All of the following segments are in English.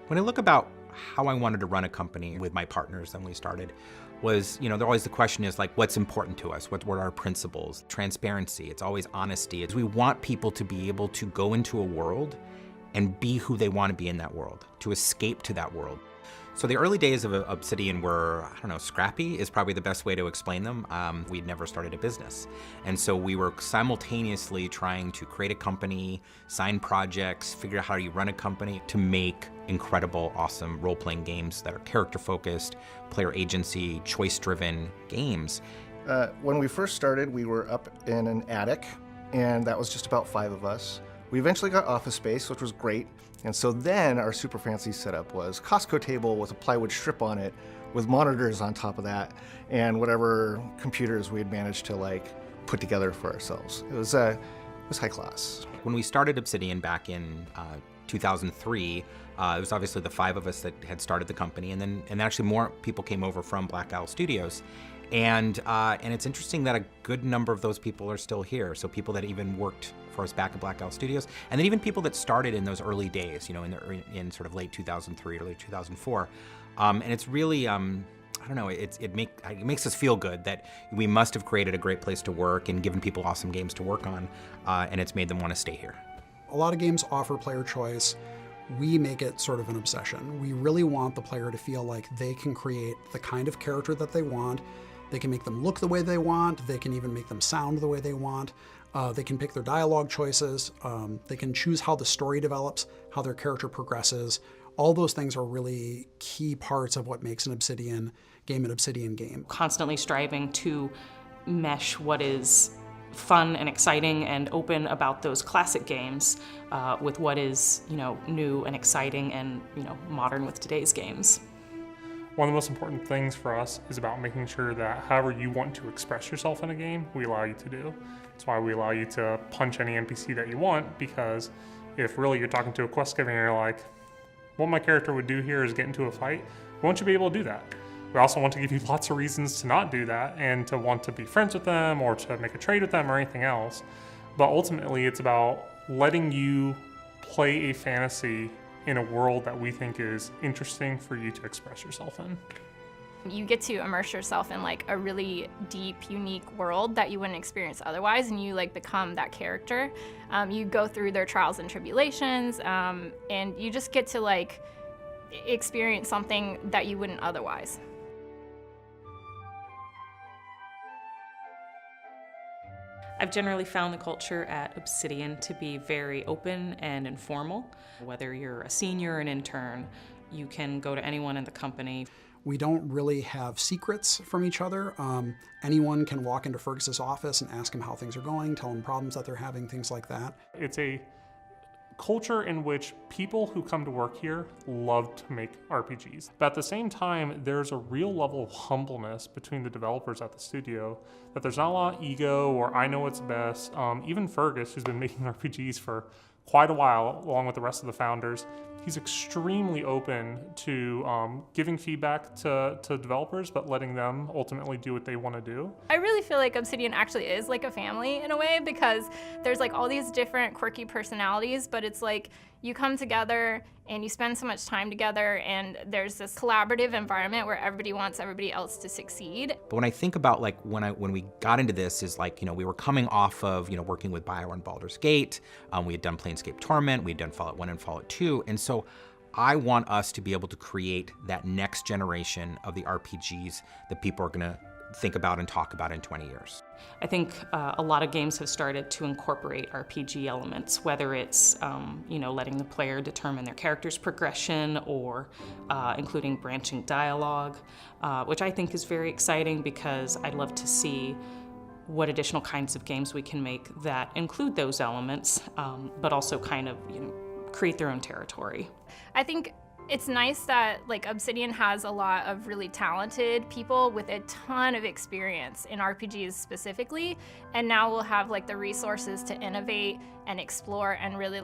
When I look about how I wanted to run a company with my partners when we started was, always the question is like, what's important to us? What are our principles? Transparency, it's always honesty. We want people to be able to go into a world and be who they want to be in that world, to escape to that world. So the early days of Obsidian were, scrappy is probably the best way to explain them. We'd never started a business. And so we were simultaneously trying to create a company, sign projects, figure out how you run a company to make incredible, awesome role-playing games that are character-focused, player agency, choice-driven games. When we first started, we were up in an attic, and that was just about 5 of us. We eventually got office space, which was great. And so then our super fancy setup was Costco table with a plywood strip on it with monitors on top of that and whatever computers we had managed to put together for ourselves. It was high class. When we started Obsidian back in 2003, it was obviously the 5 of us that had started the company, and actually more people came over from Black Owl Studios. And it's interesting that a good number of those people are still here. So people that even worked for us back at Black Owl Studios, and then even people that started in those early days, in sort of late 2003, early 2004. And it's really, it makes us feel good that we must have created a great place to work and given people awesome games to work on, and it's made them want to stay here. A lot of games offer player choice. We make it sort of an obsession. We really want the player to feel like they can create the kind of character that they want. They can make them look the way they want. They can even make them sound the way they want. They can pick their dialogue choices. They can choose how the story develops, how their character progresses. All those things are really key parts of what makes an Obsidian game. Constantly striving to mesh what is fun and exciting and open about those classic games with what is, new and exciting and, modern with today's games. One of the most important things for us is about making sure that however you want to express yourself in a game, we allow you to do. That's why we allow you to punch any NPC that you want, because if really you're talking to a quest giver and you're like, what my character would do here is get into a fight, we want you to be able to do that. We also want to give you lots of reasons to not do that and to want to be friends with them or to make a trade with them or anything else. But ultimately it's about letting you play a fantasy in a world that we think is interesting for you to express yourself in. You get to immerse yourself in a really deep, unique world that you wouldn't experience otherwise, and you become that character. You go through their trials and tribulations, and you just get to experience something that you wouldn't otherwise. I've generally found the culture at Obsidian to be very open and informal. Whether you're a senior or an intern, you can go to anyone in the company. We don't really have secrets from each other. Anyone can walk into Fergus's office and ask him how things are going, tell him problems that they're having, things like that. It's a culture in which people who come to work here love to make RPGs. But at the same time, there's a real level of humbleness between the developers at the studio, that there's not a lot of ego or I know what's best. Even Fergus, who's been making RPGs for quite a while, along with the rest of the founders, he's extremely open to giving feedback to developers, but letting them ultimately do what they want to do. I really feel like Obsidian actually is like a family in a way, because there's all these different quirky personalities, but it's you come together and you spend so much time together, and there's this collaborative environment where everybody wants everybody else to succeed. But when I think about when we got into this is we were coming off of working with BioWare on Baldur's Gate. We had done Planescape Torment, we had done Fallout 1 and Fallout 2, and so I want us to be able to create that next generation of the RPGs that people are gonna think about and talk about in 20 years. I think a lot of games have started to incorporate RPG elements, whether it's letting the player determine their character's progression or including branching dialogue, which I think is very exciting, because I'd love to see what additional kinds of games we can make that include those elements, but also kind of create their own territory. I think it's nice that Obsidian has a lot of really talented people with a ton of experience in RPGs specifically, and now we'll have the resources to innovate and explore and really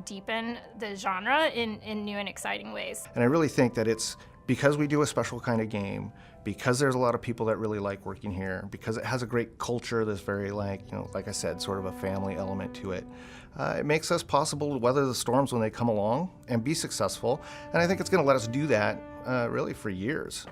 deepen the genre in new and exciting ways. And I really think that it's because we do a special kind of game, because there's a lot of people that really like working here, because it has a great culture that's very like I said, sort of a family element to it, it makes us possible to weather the storms when they come along and be successful. And I think it's going to let us do that really for years.